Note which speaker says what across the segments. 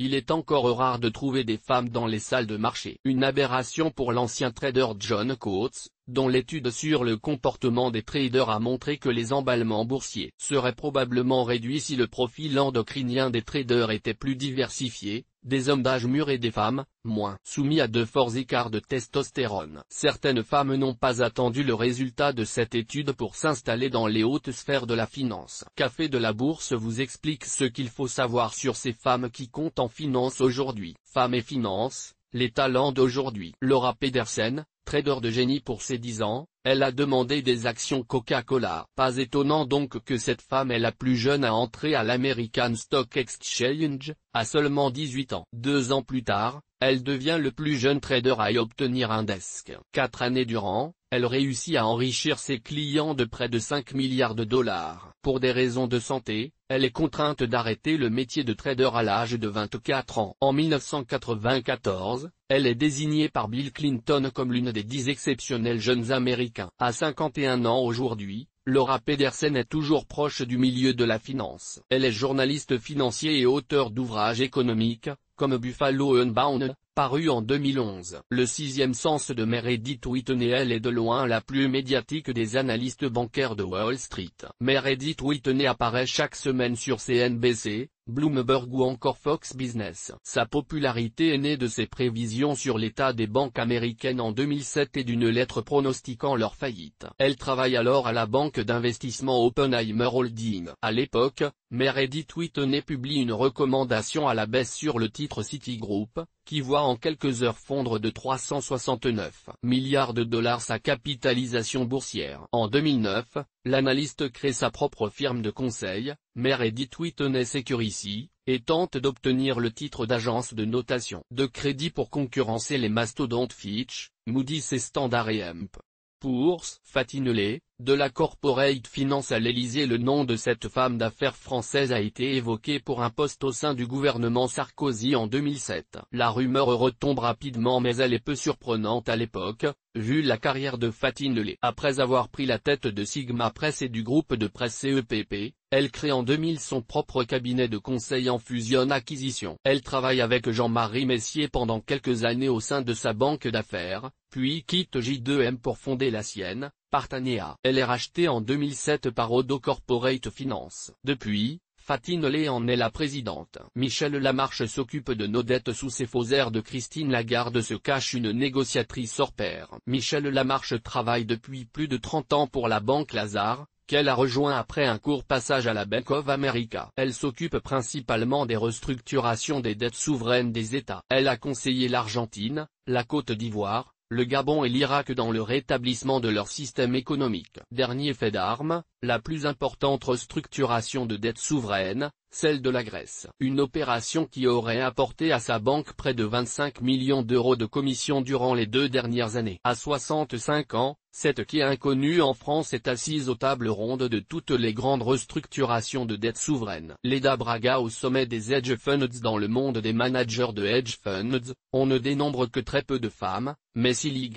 Speaker 1: il est encore rare de trouver des femmes dans les salles de marché. Une aberration pour l'ancien trader John Coates, dont l'étude sur le comportement des traders a montré que les emballements boursiers seraient probablement réduits si le profil endocrinien des traders était plus diversifié, des hommes d'âge mûr et des femmes, moins soumis à de forts écarts de testostérone. Certaines femmes n'ont pas attendu le résultat de cette étude pour s'installer dans les hautes sphères de la finance. Café de la Bourse vous explique ce qu'il faut savoir sur ces femmes qui comptent en finance aujourd'hui. Femmes et finance, les talents d'aujourd'hui. Laura Pedersen, trader de génie pour ses 10 ans, elle a demandé des actions Coca-Cola. Pas étonnant donc que cette femme est la plus jeune à entrer à l'American Stock Exchange, à seulement 18 ans. 2 ans plus tard, elle devient le plus jeune trader à y obtenir un desk. 4 années durant, elle réussit à enrichir ses clients de près de 5 milliards de dollars. Pour des raisons de santé, elle est contrainte d'arrêter le métier de trader à l'âge de 24 ans. En 1994, elle est désignée par Bill Clinton comme l'une des 10 exceptionnels jeunes Américains. À 51 ans aujourd'hui, Laura Pedersen est toujours proche du milieu de la finance. Elle est journaliste financier et auteur d'ouvrages économiques, comme Buffalo Unbound, paru en 2011. Le sixième sens de Meredith Whitney. Elle est de loin la plus médiatique des analystes bancaires de Wall Street. Meredith Whitney apparaît chaque semaine sur CNBC, Bloomberg ou encore Fox Business. Sa popularité est née de ses prévisions sur l'état des banques américaines en 2007 et d'une lettre pronostiquant leur faillite. Elle travaille alors à la banque d'investissement Oppenheimer Holding. À l'époque, Meredith Whitney publie une recommandation à la baisse sur le titre Citigroup, qui voit en quelques heures fondre de 369 milliards de dollars sa capitalisation boursière. En 2009, l'analyste crée sa propre firme de conseil, Meredith Whitney Securities, et tente d'obtenir le titre d'agence de notation de crédit pour concurrencer les mastodontes Fitch, Moody's et Standard & Poor's. Fatin Lay, de la corporate finance à l'Élysée. Le nom de cette femme d'affaires française a été évoqué pour un poste au sein du gouvernement Sarkozy en 2007. La rumeur retombe rapidement mais elle est peu surprenante à l'époque, vu la carrière de Fatin Lay. Après avoir pris la tête de Sigma Press et du groupe de presse CEPP, elle crée en 2000 son propre cabinet de conseil en fusion-acquisition. Elle travaille avec Jean-Marie Messier pendant quelques années au sein de sa banque d'affaires, puis quitte J2M pour fonder la sienne, Partanea. Elle est rachetée en 2007 par Odo Corporate Finance. Depuis, Fatin Lay en est la présidente. Michel Lamarche s'occupe de nos dettes sous ses faux airs. De Christine Lagarde se cache une négociatrice hors pair. Michel Lamarche travaille depuis plus de 30 ans pour la banque Lazare, qu'elle a rejoint après un court passage à la Bank of America. Elle s'occupe principalement des restructurations des dettes souveraines des États. Elle a conseillé l'Argentine, la Côte d'Ivoire, le Gabon et l'Irak dans le rétablissement de leur système économique. Dernier fait d'armes, la plus importante restructuration de dettes souveraines, celle de la Grèce. Une opération qui aurait apporté à sa banque près de 25 millions d'euros de commissions durant les 2 dernières années. À 65 ans, cette qui est inconnue en France est assise aux tables rondes de toutes les grandes restructurations de dettes souveraines. Leda Braga au sommet des hedge funds. Dans le monde des managers de hedge funds, on ne dénombre que très peu de femmes, mais s'il y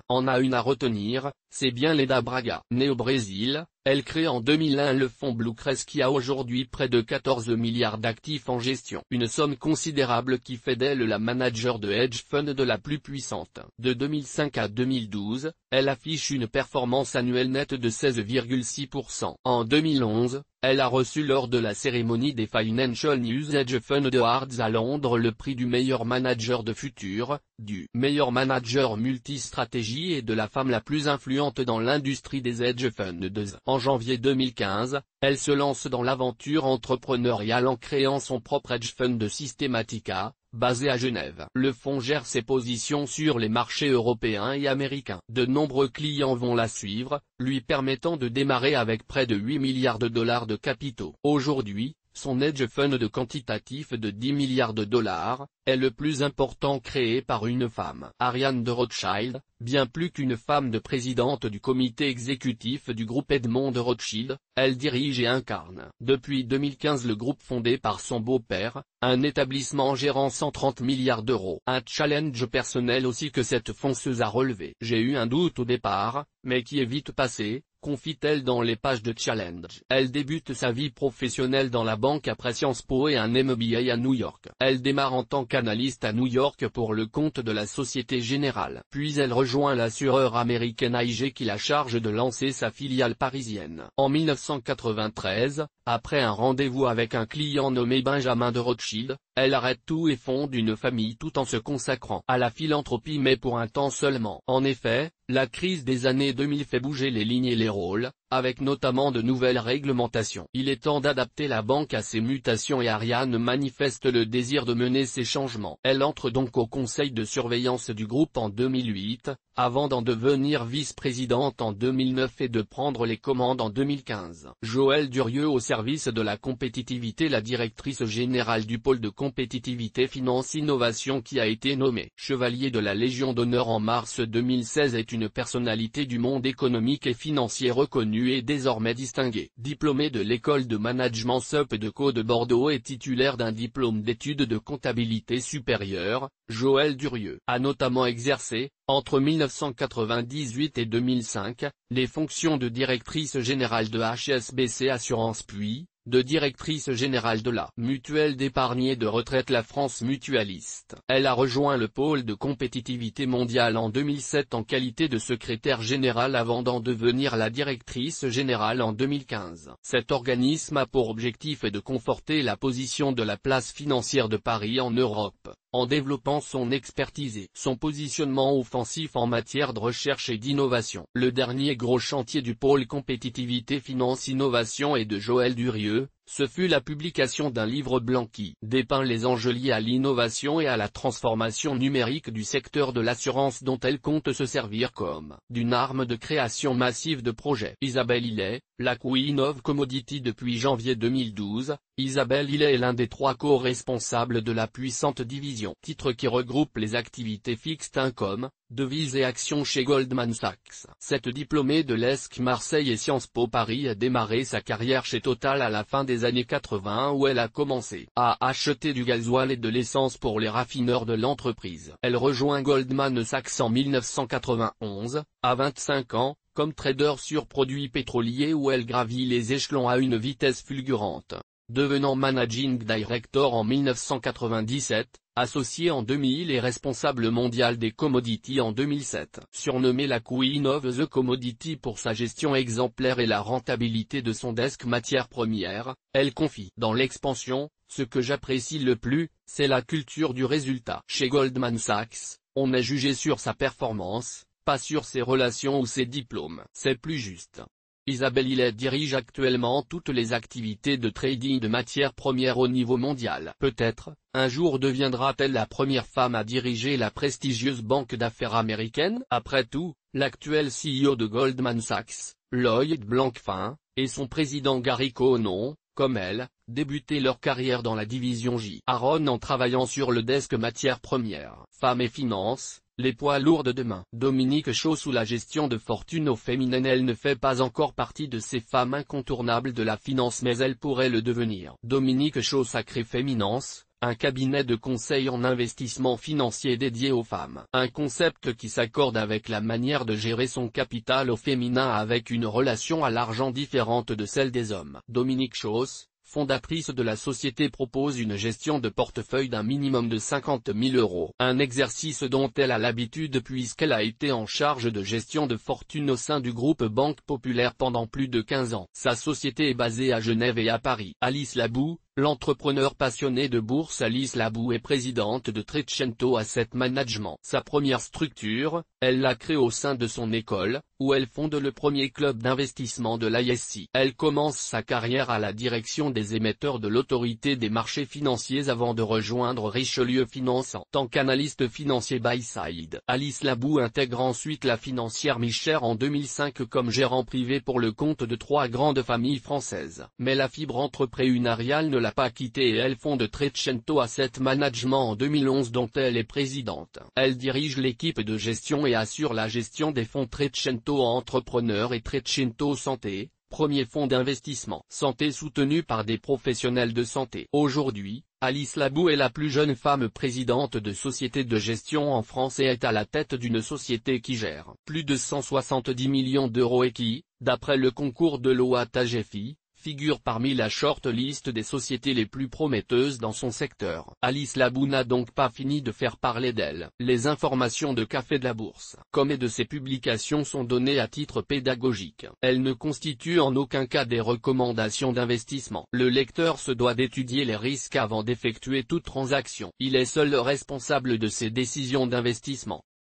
Speaker 1: en a une à retenir, c'est bien Leda Braga. Née au Brésil, elle crée en 2001 le fonds Bluecrest qui a aujourd'hui près de 14 milliards d'actifs en gestion. Une somme considérable qui fait d'elle la manager de hedge fund de la plus puissante. De 2005 à 2012, elle affiche une performance annuelle nette de 16,6%. En 2011, elle a reçu lors de la cérémonie des Financial News Hedge Fund Awards à Londres le prix du meilleur manager de futur, du meilleur manager multistratégie et de la femme la plus influente dans l'industrie des hedge funds. En janvier 2015, elle se lance dans l'aventure entrepreneuriale en créant son propre hedge fund de Systematica, basé à Genève. Le fonds gère ses positions sur les marchés européens et américains. De nombreux clients vont la suivre, lui permettant de démarrer avec près de 8 milliards de dollars de capitaux. Aujourd'hui, son hedge fund de quantitatif de 10 milliards de dollars, est le plus important créé par une femme. Ariane de Rothschild, bien plus qu'une femme de présidente du comité exécutif du groupe Edmond de Rothschild, elle dirige et incarne depuis 2015 le groupe fondé par son beau-père, un établissement gérant 130 milliards d'euros. Un challenge personnel aussi que cette fonceuse a relevé. J'ai eu un doute au départ, mais qui est vite passé, confie-t-elle dans les pages de Challenge. Elle débute sa vie professionnelle dans la banque après Sciences Po et un MBA à New York. Elle démarre en tant qu'analyste à New York pour le compte de la Société Générale. Puis elle rejoint l'assureur américain AIG qui la charge de lancer sa filiale parisienne. En 1993, après un rendez-vous avec un client nommé Benjamin de Rothschild, elle arrête tout et fonde une famille tout en se consacrant à la philanthropie mais pour un temps seulement. En effet, la crise des années 2000 fait bouger les lignes et les rôles, avec notamment de nouvelles réglementations. Il est temps d'adapter la banque à ces mutations et Ariane manifeste le désir de mener ces changements. Elle entre donc au conseil de surveillance du groupe en 2008, avant d'en devenir vice-présidente en 2009 et de prendre les commandes en 2015. Joëlle Durieux au service de la compétitivité. La directrice générale du pôle de compétitivité finance innovation qui a été nommée chevalier de la Légion d'honneur en mars 2016 est une personnalité du monde économique et financier reconnue et désormais distinguée. Diplômée de l'école de management Sup de Co de Bordeaux et titulaire d'un diplôme d'études de comptabilité supérieure, Joëlle Durieux a notamment exercé, entre 1998 et 2005, les fonctions de directrice générale de HSBC Assurance puis, de directrice générale de la Mutuelle d'épargne et de retraite La France Mutualiste. Elle a rejoint le pôle de compétitivité mondiale en 2007 en qualité de secrétaire générale avant d'en devenir la directrice générale en 2015. Cet organisme a pour objectif de conforter la position de la place financière de Paris en Europe, en développant son expertise et son positionnement offensif en matière de recherche et d'innovation. Le dernier gros chantier du pôle compétitivité finance innovation et de Joëlle Durieux, ce fut la publication d'un livre blanc qui dépeint les enjeux liés à l'innovation et à la transformation numérique du secteur de l'assurance dont elle compte se servir comme d'une arme de création massive de projets. Isabelle Illet, la Queen of Commodity depuis janvier 2012, Isabelle Illet est l'un des 3 co-responsables de la puissante division, titre qui regroupe les activités fixed income, devises et actions chez Goldman Sachs. Cette diplômée de l'ESC Marseille et Sciences Po Paris a démarré sa carrière chez Total à la fin des années 80 où elle a commencé à acheter du gasoil et de l'essence pour les raffineurs de l'entreprise. Elle rejoint Goldman Sachs en 1991, à 25 ans, comme trader sur produits pétroliers où elle gravit les échelons à une vitesse fulgurante, devenant Managing Director en 1997, associée en 2000 et responsable mondiale des commodities en 2007. Surnommée la Queen of the Commodity pour sa gestion exemplaire et la rentabilité de son desk matières premières, elle confie: dans l'expansion, ce que j'apprécie le plus, c'est la culture du résultat. Chez Goldman Sachs, on est jugé sur sa performance, pas sur ses relations ou ses diplômes. C'est plus juste. Isabelle Illet dirige actuellement toutes les activités de trading de matières premières au niveau mondial. Peut-être, un jour deviendra-t-elle la première femme à diriger la prestigieuse banque d'affaires américaine. Après tout, l'actuel CEO de Goldman Sachs, Lloyd Blankfein, et son président Gary Cohn ont, comme elle, débuté leur carrière dans la division J. Aron en travaillant sur le desk matières premières. Femmes et finances, les poids lourds de demain. Dominique Chaud sous la gestion de fortune au féminin. Elle ne fait pas encore partie de ces femmes incontournables de la finance mais elle pourrait le devenir. Dominique Chaud Sacré Féminance, un cabinet de conseil en investissement financier dédié aux femmes. Un concept qui s'accorde avec la manière de gérer son capital au féminin avec une relation à l'argent différente de celle des hommes. Dominique Chaus, fondatrice de la société, propose une gestion de portefeuille d'un minimum de 50 000 €. Un exercice dont elle a l'habitude puisqu'elle a été en charge de gestion de fortune au sein du groupe Banque Populaire pendant plus de 15 ans. Sa société est basée à Genève et à Paris. Alice Labou, l'entrepreneur passionné de bourse. Alice Labou est présidente de Trecento Asset Management. Sa première structure, elle l'a créée au sein de son école, où elle fonde le premier club d'investissement de l'ISC. Elle commence sa carrière à la direction des émetteurs de l'autorité des marchés financiers avant de rejoindre Richelieu Finance en tant qu'analyste financier buy-side. Alice Labou intègre ensuite la financière Michère en 2005 comme gérant privé pour le compte de 3 grandes familles françaises. Mais la fibre entrepreneuriale ne l'a pas quittée et elle fonde Trecento Asset Management en 2011 dont elle est présidente. Elle dirige l'équipe de gestion et assure la gestion des fonds Trecento Entrepreneur et Trecento Santé, premier fonds d'investissement santé soutenu par des professionnels de santé. Aujourd'hui, Alice Labou est la plus jeune femme présidente de société de gestion en France et est à la tête d'une société qui gère plus de 170 millions € et qui, D'après le concours de l'OATGFI, figure parmi la short-list des sociétés les plus prometteuses dans son secteur. Alice Labou n'a donc pas fini de faire parler d'elle. Les informations de Café de la Bourse, comme et de ses publications sont données à titre pédagogique. Elles ne constituent en aucun cas des recommandations d'investissement. Le lecteur se doit d'étudier les risques avant d'effectuer toute transaction. Il est seul responsable de ses décisions d'investissement.